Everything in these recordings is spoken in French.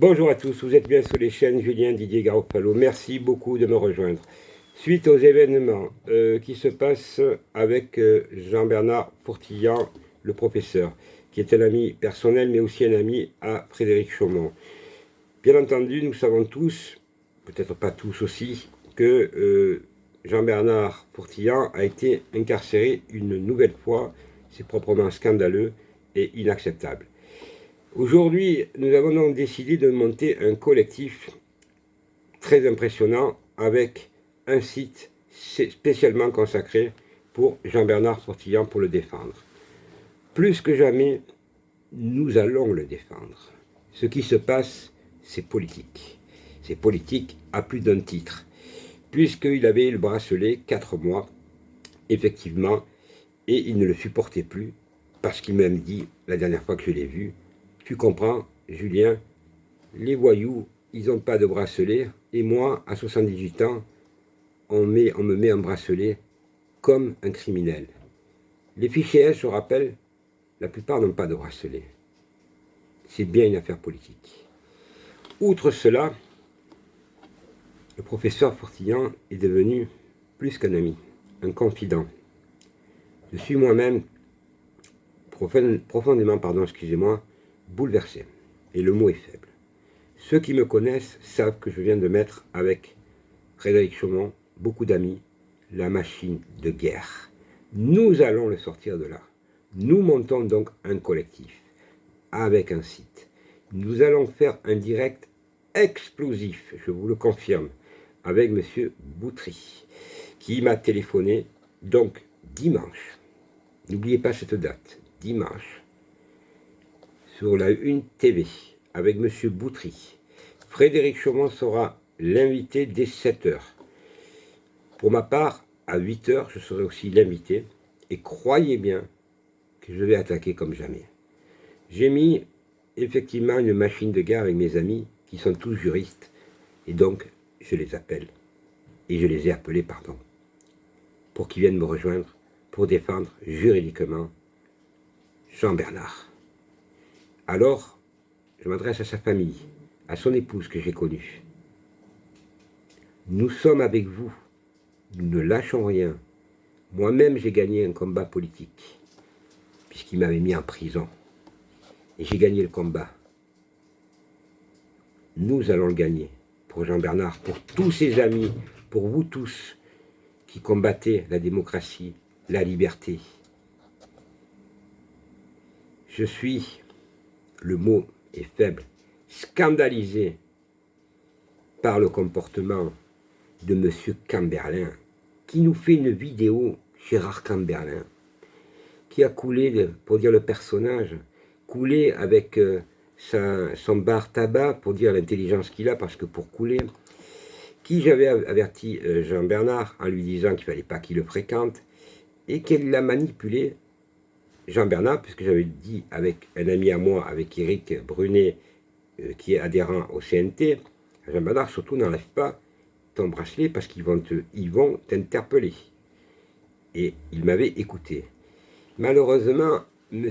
Bonjour à tous, vous êtes bien sur les chaînes Julien Didier Garofalo. Merci beaucoup de me rejoindre. Suite aux événements qui se passent avec Jean-Bernard Fourtillant, le professeur, qui est un ami personnel mais aussi un ami à Frédéric Chaumont. Bien entendu, nous savons tous, peut-être pas tous aussi, que Jean-Bernard Fourtillant a été incarcéré une nouvelle fois. C'est proprement scandaleux et inacceptable. Aujourd'hui, nous avons donc décidé de monter un collectif très impressionnant avec un site spécialement consacré pour Jean-Bernard Fourtillant pour le défendre. Plus que jamais, nous allons le défendre. Ce qui se passe, c'est politique. C'est politique à plus d'un titre. Puisqu'il avait le bracelet 4 mois, effectivement, et il ne le supportait plus, parce qu'il m'a même dit, la dernière fois que je l'ai vu, tu comprends, Julien, les voyous, ils n'ont pas de bracelet, et moi, à 78 ans, on me met un bracelet comme un criminel. Les fichiers S, je rappelle, la plupart n'ont pas de bracelet. C'est bien une affaire politique. Outre cela, le professeur Fourtillant est devenu plus qu'un ami, un confident. Je suis moi-même profondément, bouleversé. Et le mot est faible. Ceux qui me connaissent savent que je viens de mettre avec Frédéric Chaumont, beaucoup d'amis, la machine de guerre. Nous allons le sortir de là. Nous montons donc un collectif avec un site. Nous allons faire un direct explosif, je vous le confirme, avec M. Boutry, qui m'a téléphoné donc dimanche. N'oubliez pas cette date, dimanche, sur la Une TV, avec M. Boutry. Frédéric Chaumont sera l'invité dès 7h. Pour ma part, à 8h, je serai aussi l'invité. Et croyez bien que je vais attaquer comme jamais. J'ai mis effectivement une machine de guerre avec mes amis, qui sont tous juristes. Et donc, je les appelle. Et je les ai appelés, pour qu'ils viennent me rejoindre, pour défendre juridiquement Jean-Bernard. Alors, je m'adresse à sa famille, à son épouse que j'ai connue. Nous sommes avec vous. Nous ne lâchons rien. Moi-même, j'ai gagné un combat politique, puisqu'il m'avait mis en prison. Et j'ai gagné le combat. Nous allons le gagner. Pour Jean-Bernard, pour tous ses amis, pour vous tous qui combattez la démocratie, la liberté. Je suis, le mot est faible, scandalisé par le comportement de M. Camberlin, qui nous fait une vidéo, Gérard Camberlin, qui a coulé, pour dire le personnage, coulé avec son bar tabac, pour dire l'intelligence qu'il a, parce que pour couler, qui j'avais averti Jean-Bernard en lui disant qu'il ne fallait pas qu'il le fréquente, et qu'elle l'a manipulé, Jean-Bernard, puisque j'avais dit avec un ami à moi, avec Éric Brunet, qui est adhérent au CNT, Jean-Bernard, surtout n'enlève pas ton bracelet parce qu'ils vont t'interpeller. Et il m'avait écouté. Malheureusement, M.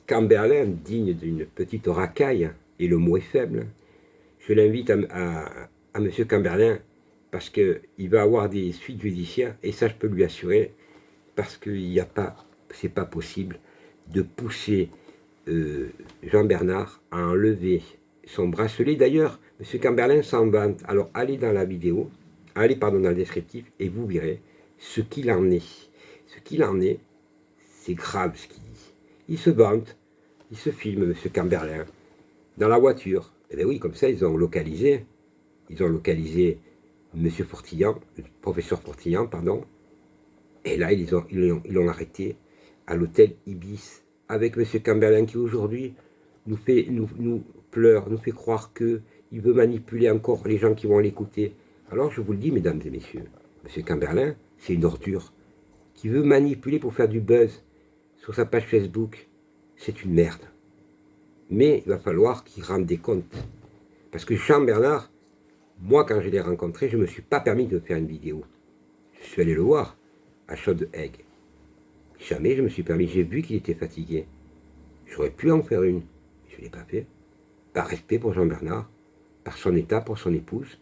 Camberlin, digne d'une petite racaille, et le mot est faible, je l'invite à M. Camberlin parce qu'il va avoir des suites judiciaires, et ça je peux lui assurer, parce qu'il n'y a pas, c'est pas possible de pousser Jean-Bernard à enlever son bracelet. D'ailleurs, M. Camberlin s'en vante. Alors allez dans la vidéo, dans le descriptif, et vous verrez ce qu'il en est. Ce qu'il en est, c'est grave ce qu'il dit. Il se vante, il se filme, M. Camberlin, dans la voiture. Et bien oui, comme ça, ils ont localisé M. Fourtillant, le professeur Fourtillant, pardon. Et là, ils l'ont arrêté à l'hôtel Ibis, avec M. Camberlin qui aujourd'hui nous pleure, nous fait croire qu'il veut manipuler encore les gens qui vont l'écouter. Alors je vous le dis, mesdames et messieurs, M. Camberlin, c'est une ordure qui veut manipuler pour faire du buzz sur sa page Facebook. C'est une merde. Mais il va falloir qu'il rende des comptes. Parce que Jean-Bernard, moi quand je l'ai rencontré, je ne me suis pas permis de faire une vidéo. Je suis allé le voir à Chaude-Aigle. Jamais je me suis permis, j'ai vu qu'il était fatigué. J'aurais pu en faire une, je ne l'ai pas fait. par respect pour Jean-Bernard, par son état, pour son épouse.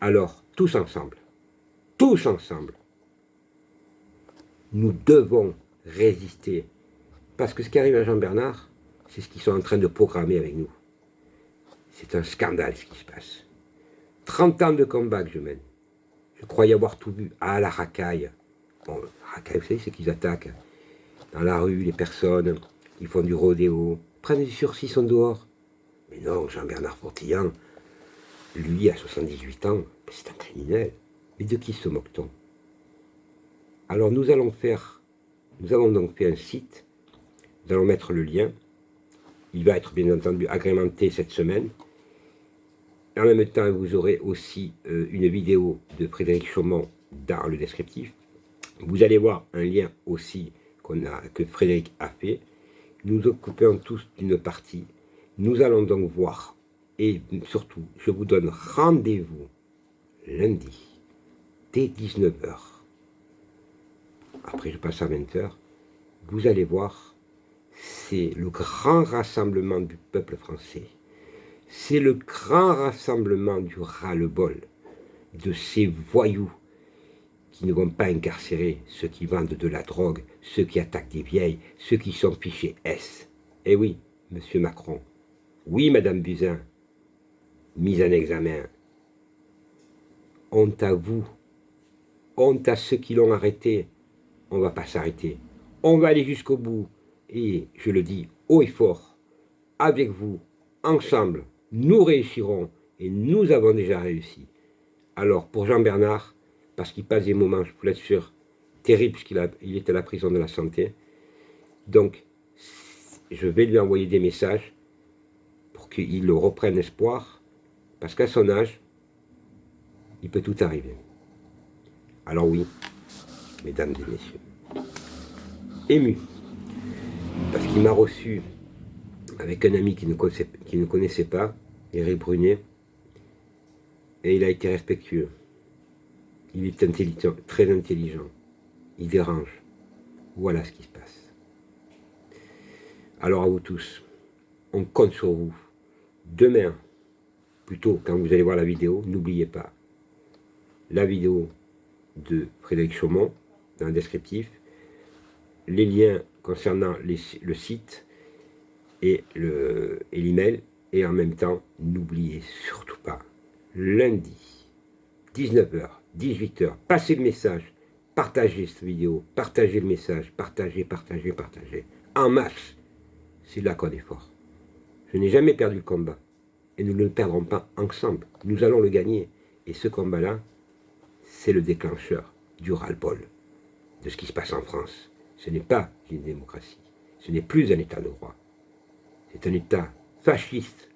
Alors, tous ensemble, nous devons résister. Parce que ce qui arrive à Jean-Bernard, c'est ce qu'ils sont en train de programmer avec nous. C'est un scandale ce qui se passe. 30 ans de combat que je mène. Je croyais avoir tout vu. Ah, la racaille. Bon, la racaille, vous savez, c'est qu'ils attaquent dans la rue les personnes, ils font du rodéo, prennent du sursis, sont dehors. Mais non, Jean-Bernard Portillan, lui, à 78 ans, c'est un criminel. Mais de qui se moque-t-on? Alors nous avons donc fait un site, nous allons mettre le lien. Il va être bien entendu agrémenté cette semaine. En même temps, vous aurez aussi une vidéo de Frédéric Chaumont dans le descriptif. Vous allez voir un lien aussi que Frédéric a fait. Nous occupons tous d'une partie. Nous allons donc voir, et surtout, je vous donne rendez-vous lundi, dès 19h. Après, je passe à 20h. Vous allez voir, c'est le grand rassemblement du peuple français. C'est le grand rassemblement du ras-le-bol, de ces voyous qui ne vont pas incarcérer ceux qui vendent de la drogue, ceux qui attaquent des vieilles, ceux qui sont fichés S. Eh oui, monsieur Macron. Oui, madame Buzyn. Mise en examen. Honte à vous. Honte à ceux qui l'ont arrêté. On ne va pas s'arrêter. On va aller jusqu'au bout. Et je le dis haut et fort, avec vous, ensemble, nous réussirons. Et nous avons déjà réussi. Alors, pour Jean-Bernard, parce qu'il passe des moments, je peux l'assure, terribles, puisqu'il est à la prison de la santé. Donc, je vais lui envoyer des messages pour qu'il reprenne espoir, parce qu'à son âge, il peut tout arriver. Alors oui, mesdames et messieurs, ému, parce qu'il m'a reçu avec un ami qu'il ne connaissait pas, Éric Brunet, et il a été respectueux. Il est intelligent, très intelligent. Il dérange. Voilà ce qui se passe. Alors à vous tous, on compte sur vous. Demain, plutôt quand vous allez voir la vidéo, n'oubliez pas la vidéo de Frédéric Chaumont dans le descriptif, les liens concernant le site et l'email, et en même temps, n'oubliez surtout pas, lundi, 19h, 18h, passez le message, partagez cette vidéo, partagez le message, partagez, en masse, c'est là qu'on est fort. Je n'ai jamais perdu le combat, et nous ne le perdrons pas ensemble, nous allons le gagner, et ce combat-là, c'est le déclencheur du ras-le-bol de ce qui se passe en France. Ce n'est pas une démocratie, ce n'est plus un état de droit, c'est un état fasciste,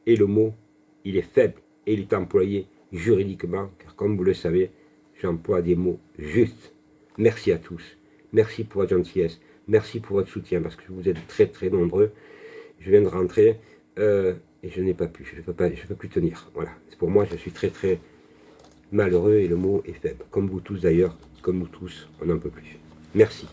et le mot, il est faible, et il est employé juridiquement, car comme vous le savez, j'emploie des mots justes. Merci à tous, merci pour votre gentillesse, merci pour votre soutien, parce que vous êtes très très nombreux. Je viens de rentrer, et je n'ai pas pu, je ne peux plus tenir. Voilà, pour moi, je suis très très malheureux, et le mot est faible. Comme vous tous d'ailleurs, comme nous tous, on n'en peut plus. Merci.